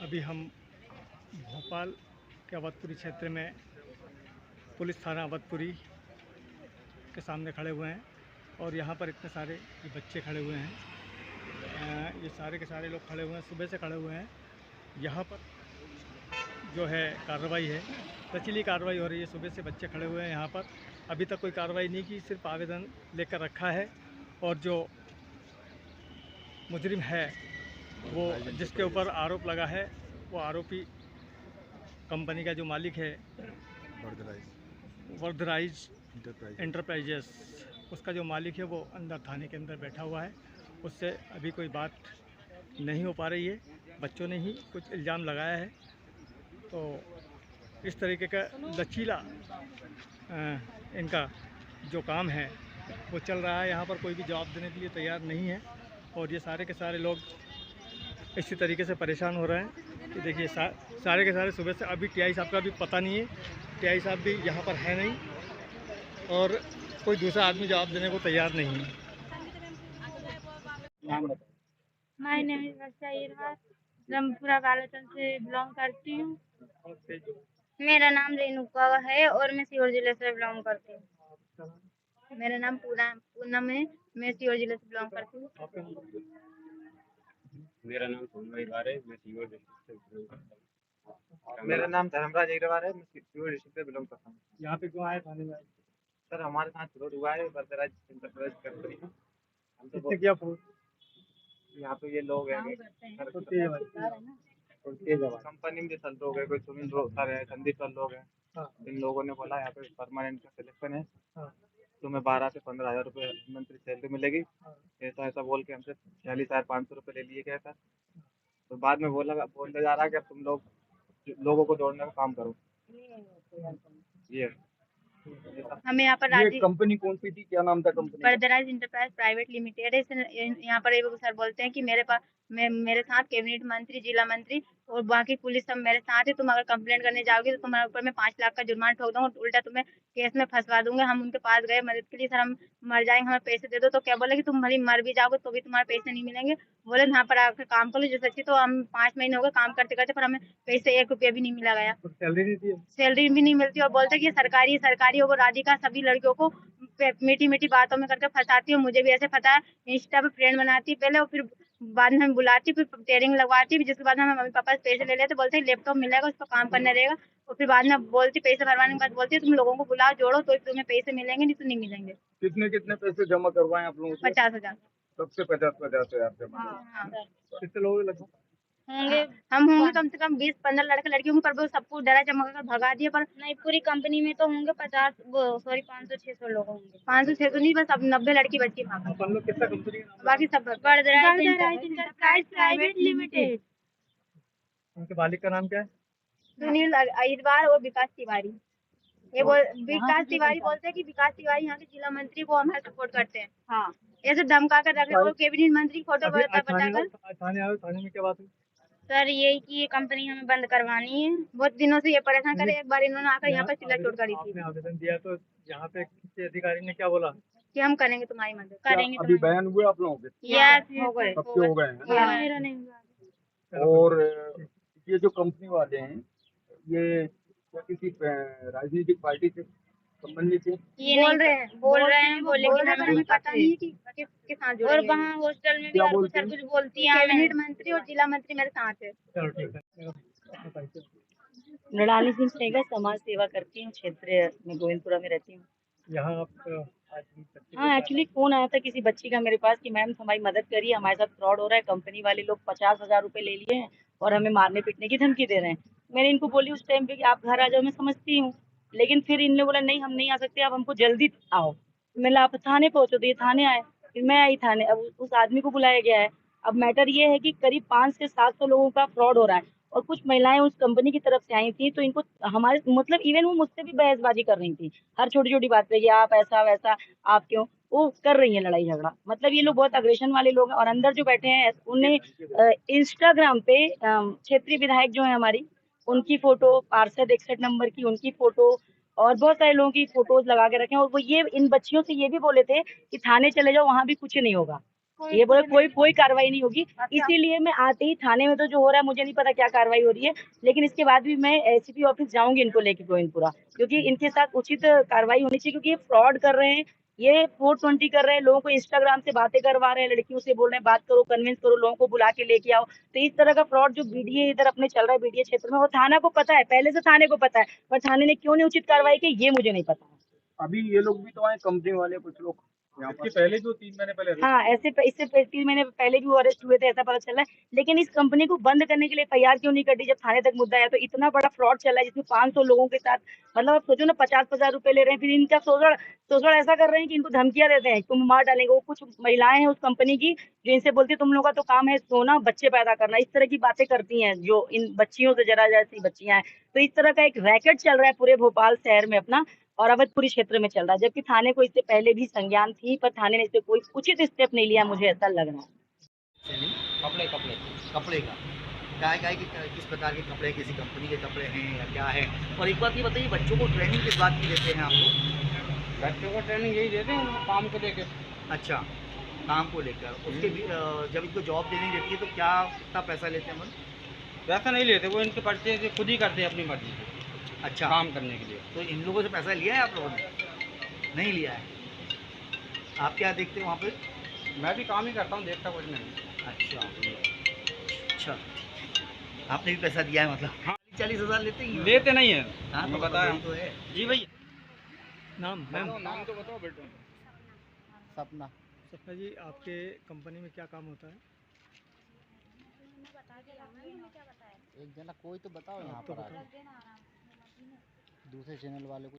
अभी हम भोपाल के अवधपुरी क्षेत्र में पुलिस थाना अवधपुरी के सामने खड़े हुए हैं और यहाँ पर इतने सारे ये बच्चे खड़े हुए हैं। ये सारे के सारे लोग खड़े हुए हैं, सुबह से खड़े हुए हैं। यहाँ पर जो है कार्रवाई है, लचीली कार्रवाई हो रही है। सुबह से बच्चे खड़े हुए हैं यहाँ पर, अभी तक कोई कार्रवाई नहीं की, सिर्फ आवेदन लेकर रखा है। और जो मुजरिम है, वो जिसके ऊपर आरोप लगा है, वो आरोपी कंपनी का जो मालिक है वर्धराइज एंटरप्राइजेस, उसका जो मालिक है वो अंदर थाने के अंदर बैठा हुआ है। उससे अभी कोई बात नहीं हो पा रही है। बच्चों ने ही कुछ इल्ज़ाम लगाया है। तो इस तरीके का लचीला इनका जो काम है वो चल रहा है। यहाँ पर कोई भी जवाब देने के लिए तैयार नहीं है और ये सारे के सारे लोग इसी तरीके से परेशान हो रहे हैं कि देखिए सारे के सारे सुबह से, अभी टीआई साहब का भी पता नहीं है, टीआई साहब भी यहाँ पर है नहीं और कोई दूसरा आदमी जवाब देने को तैयार नहीं है। माय नेम इज वर्षा ईरवार, रामपुरा कालाचंद से बिलोंग करती हूँ। मेरा नाम रेणुका है और मैं सीहोर जिले से बिलोंग करती हूँ। मेरा नाम पूनम है, मैं सीहोर जिले से बिलोंग करती हूँ। मेरा नाम सोनू ईरवार है, मैं सीहोर डिस्ट्रिक्ट से बिलोंग करता हूँ। मेरा नाम धर्मराज ईरवार है, मैं सीहोर डिस्ट्रिक्ट से बिलोंग करता हूँ। यहाँ पे क्यों आए थाने में? सर हमारे साथ फ्रॉड हुआ है, वर्धराज एंटरप्राइज कंपनी में। हम तो किसने किया फ्रॉड? यहाँ पे ये लोग हैं कंपनी में जो लोग हैं, कोई सुनील सर है, संदीप सर लोग हैं। इन लोगों ने बोला यहाँ पे परमानेंट का सिलेक्शन है, तुम्हें 12 से 15,000 रुपये मंथली सैलरी मिलेगी। ऐसा ऐसा बोल के हमसे 46,500 रुपये ले लिए गए सर। तो बाद में बोलने जा रहा है कि अब तुम लोगों को जोड़ने का काम करो। ये हमें यहाँ पर कंपनी कौन सी थी, क्या नाम था company? Vardharaj enterprise private limited है। यहाँ पर एक सर बोलते हैं कि मेरे साथ कैबिनेट मंत्री, जिला मंत्री और बाकी पुलिस सब मेरे साथ है। तुम अगर कंप्लेंट करने जाओगे तो तुम्हारे ऊपर मैं 5 लाख का जुर्माना ठोक दूंगा, उल्टा तुम्हें केस में फंसवा दूंगे। हम उनके पास गए मदद के लिए, सर हम मर जाएंगे, हमें पैसे दे दो। तो क्या बोले कि तुम भले मर भी जाओगे तो भी तुम्हारे पैसे नहीं मिलेंगे। बोले यहाँ पर आकर काम करो जैसे अच्छी। तो हम 5 महीने हो गए काम करते करते, पर हमें पैसे 1 रुपया भी नहीं मिला गया। सैलरी भी नहीं मिलती और बोलते कि ये सरकारी होगा। राधिका सभी लड़कियों को मीठी मीठी बातों में करके फंसाती है। मुझे भी ऐसे फंसाया, इंस्टा पे फ्रेंड बनाती पहले और फिर बाद में हमें बुलाती, फिर ट्रेनिंग लगवाती, जिसके बाद हमें मम्मी पापा से पैसे ले लेते, बोलते लैपटॉप मिलेगा उस पर काम करना रहेगा। और फिर बाद में बोलती, पैसे भरवाने के बाद बोलती तुम लोगों को बुलाओ, जोड़ो तो तुम्हें पैसे मिलेंगे, नहीं तो नहीं मिलेंगे। कितने पैसे जमा करवाए आप लोगों से? 50,000। सबसे 50,000 जमा। कितने लोग लगभग होंगे? हम होंगे कम से कम 20-15 लड़के लड़की होंगे, पर वो सबको डरा चमका कर भगा दिया। पर नहीं, पूरी कंपनी में तो होंगे 500-600 लोग होंगे। 500-600 नहीं, बस अब 90 लड़की बच्ची भागा। अपन लोग कितना कंपनी का नाम? बाकी सब वर्धराज एंटरप्राइज प्राइवेट लिमिटेड। उनके मालिक का नाम क्या है? सुनील ईरवार और विकास तिवारी। विकास तिवारी बोलते हैं कि विकास तिवारी यहाँ के जिला मंत्री को हमारा सपोर्ट करते हैं। हाँ, ऐसे धमका कर रखे और कैबिनेट मंत्री फोटो बताकर। थाने में क्या बात हुई? सर यही कि ये कंपनी हमें बंद करवानी है। बहुत दिनों से ये परेशान करे। एक बार इन्होंने आकर यहाँ पर सिला चोट करी थी। आपने आवेदन दिया तो यहाँ पे किसी अधिकारी ने क्या बोला कि हम करेंगे तुम्हारी मदद, करेंगे। अभी बयान हुए आप लोगों के? हो गए। सबके हो गए हैं। मेरा नहीं हुआ। और ये जो कंपनी वाले हैं, ये किसी राजनीतिक पार्टी से संबंधित है? ये बोल रहे हैं वो, लेकिन हमें पता नहीं है कि किसके साथ जुड़े हैं। और वहाँ हॉस्टल में भी हर कुछ बोलती है। कैबिनेट मंत्री और जिला मंत्री मेरे साथ है। चलो ठीक है। मृणाली सिंह सेगा, समाज सेवा करती हूँ, क्षेत्र में गोविंदपुरा में रहती हूँ। यहाँ आप हाँ, एक्चुअली फोन आया था किसी बच्ची का मेरे पास कि मैम हमारी मदद करिए, हमारे साथ फ्रॉड हो रहा है, कंपनी वाले लोग 50,000 रुपए ले लिए हैं और हमें मारने पीटने की धमकी दे रहे हैं। मैंने इनको बोली उस टाइम पे कि आप घर आ जाओ, मैं समझती हूँ, लेकिन फिर इनने बोला नहीं हम नहीं आ सकते, आप हमको जल्दी आओ। मैंने आप थाने पहुंचो, तो ये थाने आए, फिर मैं आई थाने। अब उस आदमी को बुलाया गया है। अब मैटर ये है कि करीब 500 से 700 लोगों का फ्रॉड हो रहा है और कुछ महिलाएं उस कंपनी की तरफ से आई थी, तो इनको हमारे मतलब इवन वो मुझसे भी बहसबाजी कर रही थी हर छोटी छोटी बात पे कि आप ऐसा वैसा, आप क्यों, वो कर रही है लड़ाई झगड़ा। मतलब ये लोग बहुत अग्रेशन वाले लोग हैं। और अंदर जो बैठे हैं उन्हें इंस्टाग्राम पे क्षेत्रीय विधायक जो है हमारी, उनकी फोटो, पार्षद 61 नंबर की उनकी फोटो और बहुत सारे लोगों की फोटोज लगा के रखे हैं। और वो ये इन बच्चियों से ये भी बोले थे कि थाने चले जाओ, वहां भी कुछ नहीं होगा। ये बोले कोई कोई कार्रवाई नहीं होगी। इसीलिए मैं आते ही थाने में तो जो हो रहा है मुझे नहीं पता क्या कार्रवाई हो रही है, लेकिन इसके बाद भी मैं एसीपी ऑफिस जाऊंगी इनको लेके गोविंदपुरा, क्योंकि इनके साथ उचित कार्रवाई होनी चाहिए, क्योंकि ये फ्रॉड कर रहे हैं, ये 420 कर रहे हैं, लोगों को इंस्टाग्राम से बातें करवा रहे हैं, लड़कियों से बोल रहे हैं बात करो, कन्विंस करो, लोगों को बुला के लेके आओ। तो इस तरह का फ्रॉड जो बीडीए इधर अपने चल रहा है बीडीए क्षेत्र में, और थाना को पता है, पहले से थाने को पता है, पर थाने ने क्यों नहीं उचित कार्रवाई की ये मुझे नहीं पता। अभी ये लोग भी तो आए, कंपनी वाले कुछ लोग यहाँ पर। इसके पहले जो 3 महीने पहले हाँ, इससे 3 महीने पहले भी वो अरेस्ट हुए थे, ऐसा पता चल रहा है। लेकिन इस कंपनी को बंद करने के लिए एफआईआर क्यों नहीं कटी जब थाने तक मुद्दा आया? तो इतना बड़ा फ्रॉड चल रहा है जिसमें 500 लोगों के साथ, मतलब आप सोचो ना, 50,000 रुपए ले रहे हैं, फिर इनका शोषण शोषण ऐसा कर रहे हैं कि इनको धमकियां देते हैं, तुम मार डालेंगे। वो कुछ महिलाएं हैं उस कंपनी की जो इनसे बोलती है तुम लोगों का तो काम है सोना, बच्चे पैदा करना, इस तरह की बातें करती हैं जो इन बच्चियों से जरा जैसी बच्चियां हैं। तो इस तरह का एक रैकेट चल रहा है पूरे भोपाल शहर में अपना, और अवधपुरी क्षेत्र में चल रहा है, जबकि थाने को इससे पहले भी संज्ञान थी, पर थाने ने इस पे कोई उचित स्टेप नहीं लिया, मुझे ऐसा लग रहा है। कपड़े कपड़े का क्या है कि किस प्रकार के कपड़े, किसी कंपनी के कपड़े हैं या क्या है? और एक बात ये बताइए, बच्चों को ट्रेनिंग किस बात की देते हैं आप लोग? बच्चों को ट्रेनिंग यही देते हैं उनको काम को लेकर। अच्छा, काम को लेकर। उसके भी जब इनको जॉब देनी रहती है तो क्या कितना पैसा लेते हैं मतलब? पैसा नहीं लेते, वो इनके पर्चे से खुद ही करते हैं अपनी मर्जी से अच्छा, काम करने के लिए। तो इन लोगों से पैसा लिया है आप लोगों ने? नहीं लिया है। आप क्या देखते हैं वहाँ पे? मैं भी काम ही करता हूँ, देखता कुछ नहीं। अच्छा, आपने भी पैसा दिया है मतलब? हाँ। 40,000 लेते ही हैं? लेते नहीं है। हाँ, तो बताया यही तो है। जी भैया। नाम मैम? नाम तो बताओ बेटो। सपना। सपना जी, आपके कंपनी में क्या काम होता है? एक जना कोई तो बताओ यहाँ आप तो पर बताओ। आके। दूसरे चैनल वाले को